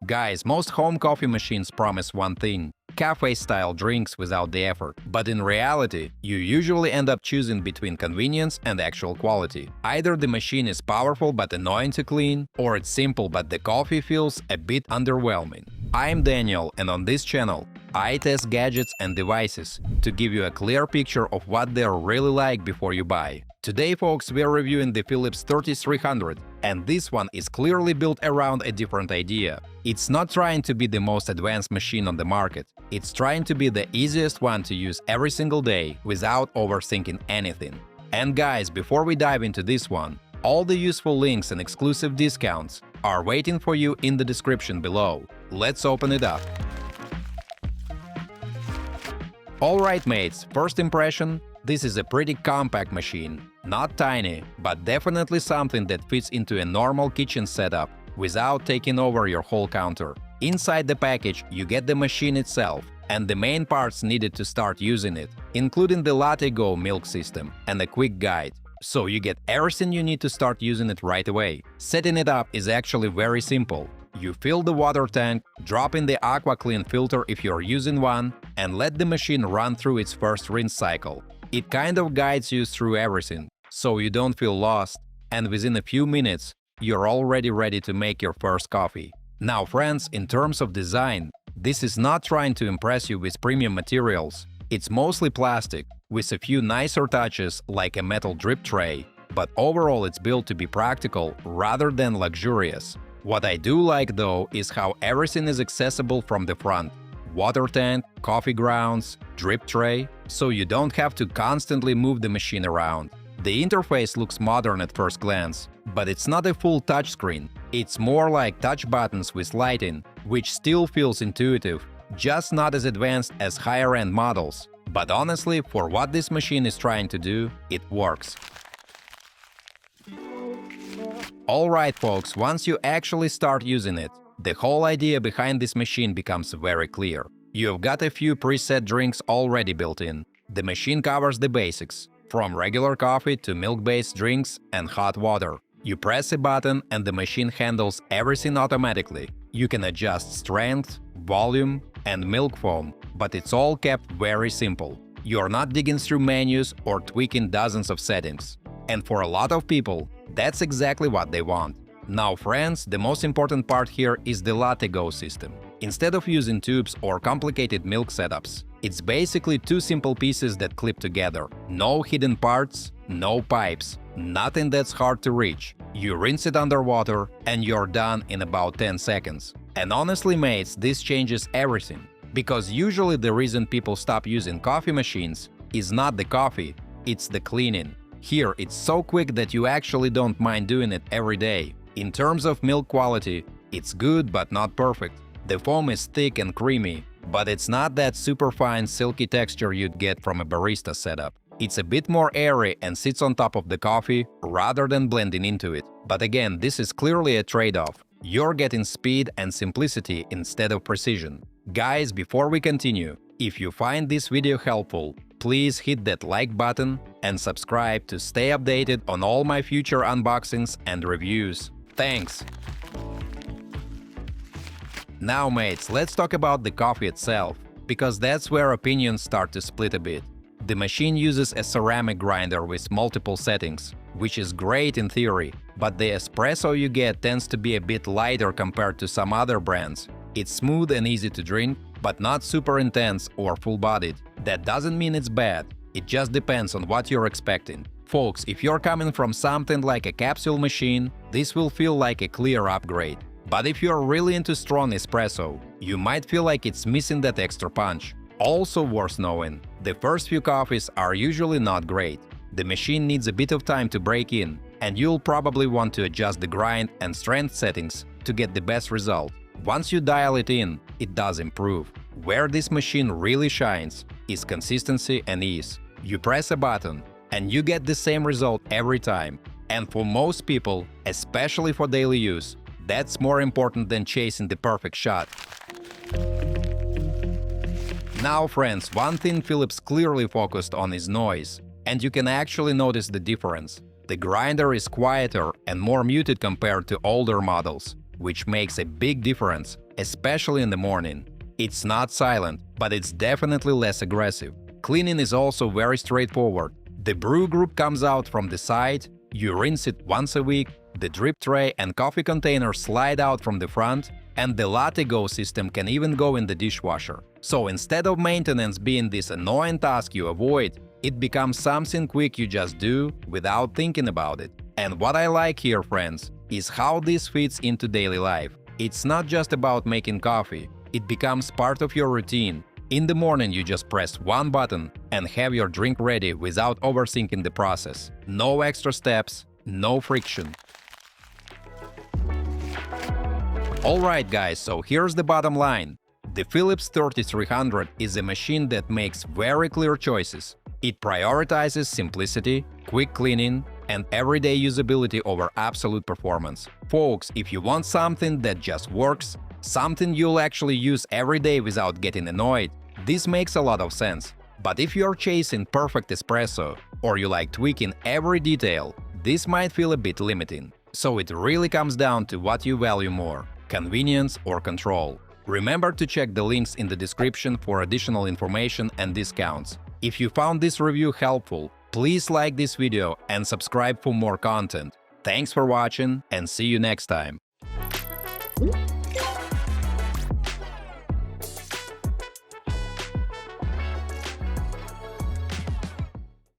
Guys, most home coffee machines promise one thing: cafe-style drinks without the effort. But in reality, you usually end up choosing between convenience and actual quality. Either the machine is powerful but annoying to clean, or it's simple but the coffee feels a bit underwhelming. I'm Daniel, and on this channel, I test gadgets and devices to give you a clear picture of what they're really like before you buy. Today, folks, we're reviewing the Philips 3300, and this one is clearly built around a different idea. It's not trying to be the most advanced machine on the market. It's trying to be the easiest one to use every single day without overthinking anything. And guys, before we dive into this one, all the useful links and exclusive discounts are waiting for you in the description below. Let's open it up. Alright mates, first impression, this is a pretty compact machine. Not tiny, but definitely something that fits into a normal kitchen setup without taking over your whole counter. Inside the package, you get the machine itself and the main parts needed to start using it, including the LatteGo milk system and a quick guide. So you get everything you need to start using it right away. Setting it up is actually very simple. You fill the water tank, drop in the AquaClean filter if you're using one, and let the machine run through its first rinse cycle. It kind of guides you through everything, so you don't feel lost, and within a few minutes, you're already ready to make your first coffee. Now friends, in terms of design, this is not trying to impress you with premium materials. It's mostly plastic, with a few nicer touches like a metal drip tray, but overall it's built to be practical rather than luxurious. What I do like though is how everything is accessible from the front. Water tank, coffee grounds, drip tray, so you don't have to constantly move the machine around. The interface looks modern at first glance, but it's not a full touchscreen. It's more like touch buttons with lighting, which still feels intuitive, just not as advanced as higher-end models. But honestly, for what this machine is trying to do, it works. Alright folks, once you actually start using it, the whole idea behind this machine becomes very clear. You've got a few preset drinks already built in. The machine covers the basics, from regular coffee to milk-based drinks and hot water. You press a button and the machine handles everything automatically. You can adjust strength, volume, and milk foam, but it's all kept very simple. You're not digging through menus or tweaking dozens of settings. And for a lot of people, that's exactly what they want. Now friends, the most important part here is the LatteGo system. Instead of using tubes or complicated milk setups, it's basically two simple pieces that clip together. No hidden parts, no pipes, nothing that's hard to reach. You rinse it underwater and you're done in about 10 seconds. And honestly mates, this changes everything. Because usually the reason people stop using coffee machines is not the coffee, it's the cleaning. Here it's so quick that you actually don't mind doing it every day. In terms of milk quality, it's good but not perfect. The foam is thick and creamy, but it's not that super fine silky texture you'd get from a barista setup. It's a bit more airy and sits on top of the coffee rather than blending into it. But again, this is clearly a trade-off. You're getting speed and simplicity instead of precision. Guys, before we continue, if you find this video helpful, please hit that like button and subscribe to stay updated on all my future unboxings and reviews. Thanks! Now mates, let's talk about the coffee itself, because that's where opinions start to split a bit. The machine uses a ceramic grinder with multiple settings, which is great in theory, but the espresso you get tends to be a bit lighter compared to some other brands. It's smooth and easy to drink, but not super intense or full-bodied. That doesn't mean it's bad, it just depends on what you're expecting. Folks, if you're coming from something like a capsule machine, this will feel like a clear upgrade. But if you're really into strong espresso, you might feel like it's missing that extra punch. Also worth knowing, the first few coffees are usually not great. The machine needs a bit of time to break in, and you'll probably want to adjust the grind and strength settings to get the best result. Once you dial it in, it does improve. Where this machine really shines is consistency and ease. You press a button, and you get the same result every time. And for most people, especially for daily use, that's more important than chasing the perfect shot. Now friends, one thing Philips clearly focused on is noise, and you can actually notice the difference. The grinder is quieter and more muted compared to older models, which makes a big difference especially in the morning. It's not silent, but it's definitely less aggressive. Cleaning is also very straightforward. The brew group comes out from the side, you rinse it once a week, the drip tray and coffee container slide out from the front, and the LatteGo system can even go in the dishwasher. So instead of maintenance being this annoying task you avoid, it becomes something quick you just do without thinking about it. And what I like here, friends, is how this fits into daily life. It's not just about making coffee, it becomes part of your routine. In the morning you just press one button and have your drink ready without overthinking the process. No extra steps, no friction. Alright guys, so here's the bottom line. The Philips 3300 is a machine that makes very clear choices. It prioritizes simplicity, quick cleaning, and everyday usability over absolute performance. Folks, if you want something that just works, something you'll actually use every day without getting annoyed, this makes a lot of sense. But if you're chasing perfect espresso, or you like tweaking every detail, this might feel a bit limiting. So it really comes down to what you value more: convenience or control. Remember to check the links in the description for additional information and discounts. If you found this review helpful, please like this video and subscribe for more content. Thanks for watching and see you next time.